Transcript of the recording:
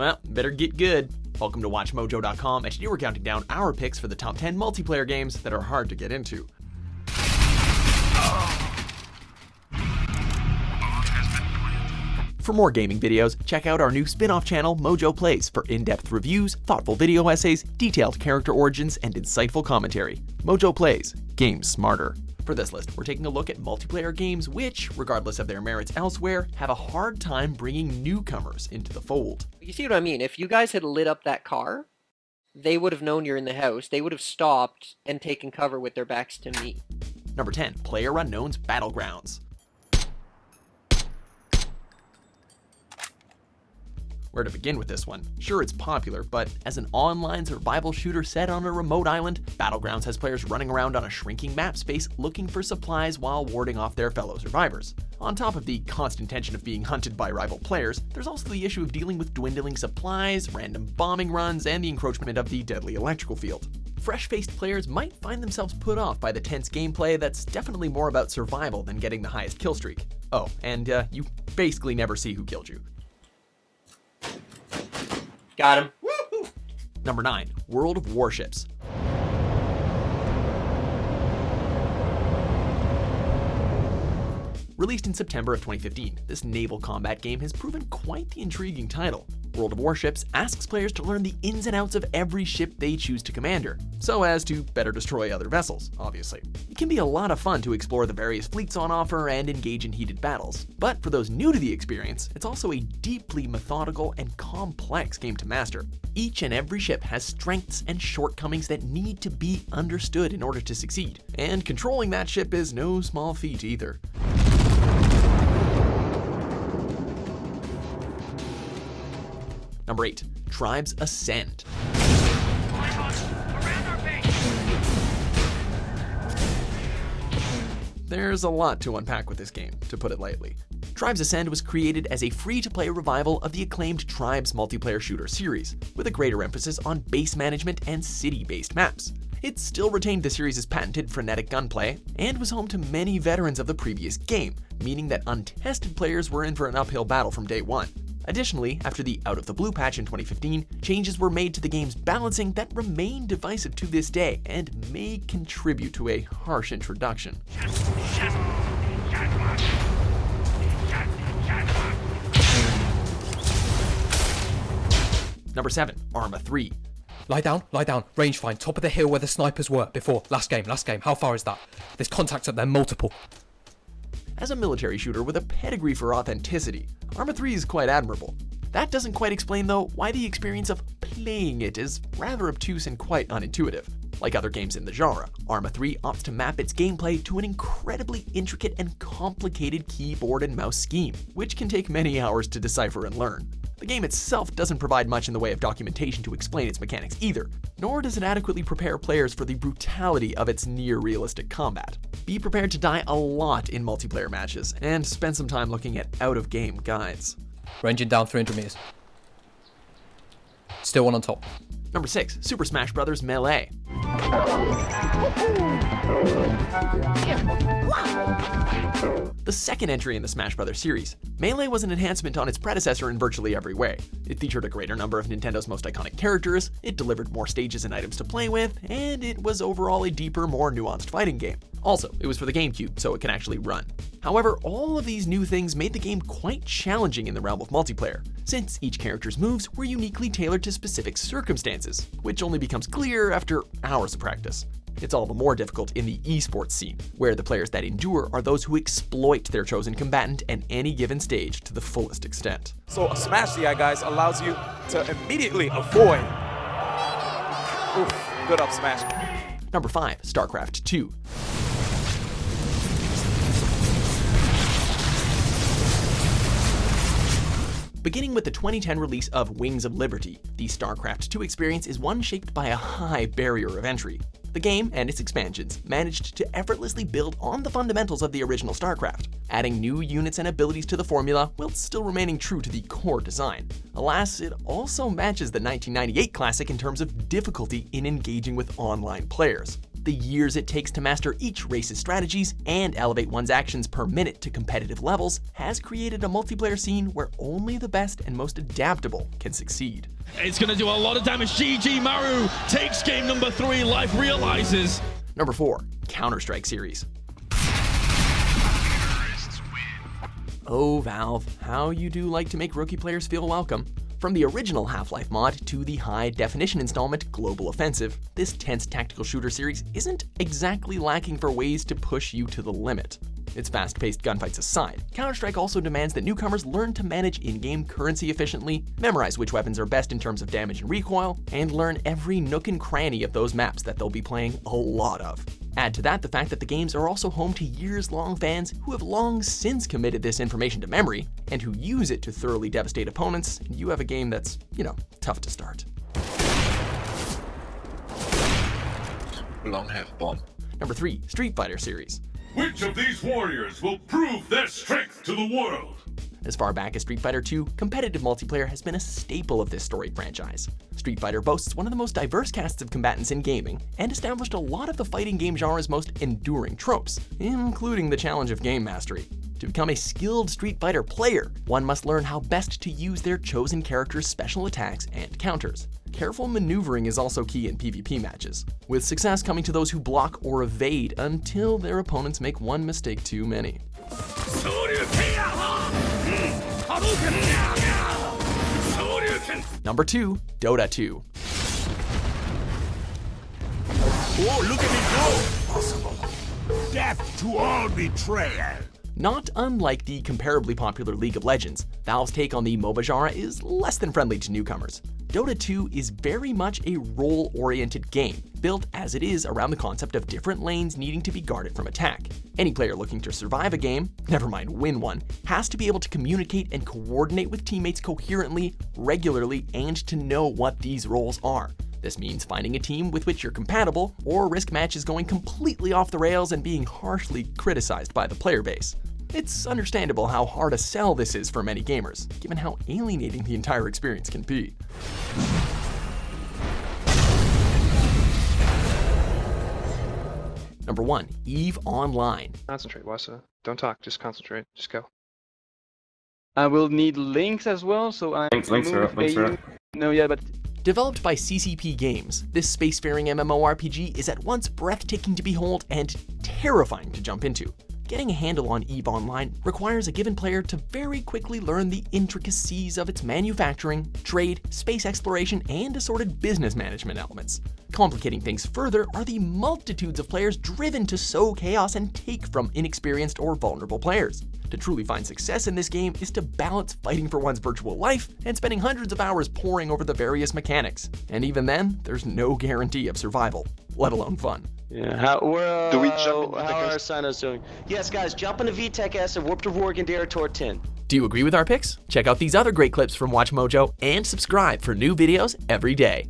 Well, better get good. Welcome to WatchMojo.com, and today we're counting down our picks for the top 10 multiplayer games that are hard to get into. For more gaming videos, check out our new spin-off channel, Mojo Plays, for in-depth reviews, thoughtful video essays, detailed character origins, and insightful commentary. Mojo Plays, games smarter. For this list, we're taking a look at multiplayer games which, regardless of their merits elsewhere, have a hard time bringing newcomers into the fold. You see what I mean? If you guys had lit up that car, they would have known you're in the house. They would have stopped and taken cover with their backs to me. Number 10, PlayerUnknown's Battlegrounds. Where to begin with this one? Sure, it's popular, but as an online survival shooter set on a remote island, Battlegrounds has players running around on a shrinking map space looking for supplies while warding off their fellow survivors. On top of the constant tension of being hunted by rival players, there's also the issue of dealing with dwindling supplies, random bombing runs, and the encroachment of the deadly electrical field. Fresh-faced players might find themselves put off by the tense gameplay that's definitely more about survival than getting the highest kill streak. Oh, and you basically never see who killed you. Got him. Woo-hoo! Number 9, World of Warships. Released in September of 2015, this naval combat game has proven quite the intriguing title. World of Warships asks players to learn the ins and outs of every ship they choose to commander, so as to better destroy other vessels, obviously. It can be a lot of fun to explore the various fleets on offer and engage in heated battles, but for those new to the experience, it's also a deeply methodical and complex game to master. Each and every ship has strengths and shortcomings that need to be understood in order to succeed, and controlling that ship is no small feat either. Number 8, Tribes Ascend. There's a lot to unpack with this game, to put it lightly. Tribes Ascend was created as a free-to-play revival of the acclaimed Tribes multiplayer shooter series, with a greater emphasis on base management and city-based maps. It still retained the series' patented frenetic gunplay, and was home to many veterans of the previous game, meaning that untested players were in for an uphill battle from day one. Additionally, after the Out of the Blue patch in 2015, changes were made to the game's balancing that remain divisive to this day and may contribute to a harsh introduction. Number 7, Arma 3. Lie down, range find, top of the hill where the snipers were before. Last game, how far is that? There's contacts up there, multiple. As a military shooter with a pedigree for authenticity, Arma 3 is quite admirable. That doesn't quite explain, though, why the experience of playing it is rather obtuse and quite unintuitive. Like other games in the genre, Arma 3 opts to map its gameplay to an incredibly intricate and complicated keyboard and mouse scheme, which can take many hours to decipher and learn. The game itself doesn't provide much in the way of documentation to explain its mechanics either, nor does it adequately prepare players for the brutality of its near-realistic combat. Be prepared to die a lot in multiplayer matches, and spend some time looking at out-of-game guides. Ranging down 300 meters. Still one on top. Number 6, Super Smash Bros. Melee. The second entry in the Smash Bros. Series, Melee was an enhancement on its predecessor in virtually every way. It featured a greater number of Nintendo's most iconic characters, it delivered more stages and items to play with, and it was overall a deeper, more nuanced fighting game. Also, it was for the GameCube, so it can actually run. However, all of these new things made the game quite challenging in the realm of multiplayer, since each character's moves were uniquely tailored to specific circumstances, which only becomes clear after hours of practice. It's all the more difficult in the esports scene, where the players that endure are those who exploit their chosen combatant at any given stage to the fullest extent. So a smash DI, guys, allows you to immediately avoid. Oof, good up smash. Number 5, StarCraft II. Beginning with the 2010 release of Wings of Liberty, the StarCraft II experience is one shaped by a high barrier of entry. The game and its expansions managed to effortlessly build on the fundamentals of the original StarCraft, adding new units and abilities to the formula while still remaining true to the core design. Alas, it also matches the 1998 classic in terms of difficulty in engaging with online players. the years it takes to master each race's strategies and elevate one's actions per minute to competitive levels has created a multiplayer scene where only the best and most adaptable can succeed. It's going to do a lot of damage. GG Maru takes game number 3. Life realizes. Number 4. Counter-Strike series. Oh, Valve, how you do like to make rookie players feel welcome. From the original Half-Life mod to the high-definition installment Global Offensive, this tense tactical shooter series isn't exactly lacking for ways to push you to the limit. Its fast-paced gunfights aside, Counter-Strike also demands that newcomers learn to manage in-game currency efficiently, memorize which weapons are best in terms of damage and recoil, and learn every nook and cranny of those maps that they'll be playing a lot of. Add to that the fact that the games are also home to years-long fans who have long since committed this information to memory, and who use it to thoroughly devastate opponents, and you have a game that's, tough to start. Long half bomb. Number 3. Street Fighter series. Which of these warriors will prove their strength to the world? As far back as Street Fighter II, competitive multiplayer has been a staple of this storied franchise. Street Fighter boasts one of the most diverse casts of combatants in gaming, and established a lot of the fighting game genre's most enduring tropes, including the challenge of game mastery. To become a skilled Street Fighter player, one must learn how best to use their chosen character's special attacks and counters. Careful maneuvering is also key in PvP matches, with success coming to those who block or evade until their opponents make one mistake too many. Number 2. Dota 2. Oh, look at me go! Possible. Death to all betrayal. Not unlike the comparably popular League of Legends, Valve's take on the MOBA genre is less than friendly to newcomers. Dota 2 is very much a role-oriented game, built as it is around the concept of different lanes needing to be guarded from attack. Any player looking to survive a game, never mind win one, has to be able to communicate and coordinate with teammates coherently, regularly, and to know what these roles are. This means finding a team with which you're compatible, or risk matches going completely off the rails and being harshly criticized by the player base. It's understandable how hard a sell this is for many gamers, given how alienating the entire experience can be. Number 1. EVE Online. Concentrate, Wasa. Don't talk, just concentrate. Just go. I will need links as well, so I Links are up. No, yeah, but Developed by CCP Games, this spacefaring MMORPG is at once breathtaking to behold and terrifying to jump into. Getting a handle on EVE Online requires a given player to very quickly learn the intricacies of its manufacturing, trade, space exploration, and assorted business management elements. Complicating things further are the multitudes of players driven to sow chaos and take from inexperienced or vulnerable players. To truly find success in this game is to balance fighting for one's virtual life and spending hundreds of hours poring over the various mechanics. And even then, there's no guarantee of survival, let alone fun. Yeah, how Do we jump in are our signers doing? Yes, guys, jump into VTech S and warp to Vorgan Dare Toward 10. Do you agree with our picks? Check out these other great clips from WatchMojo and subscribe for new videos every day.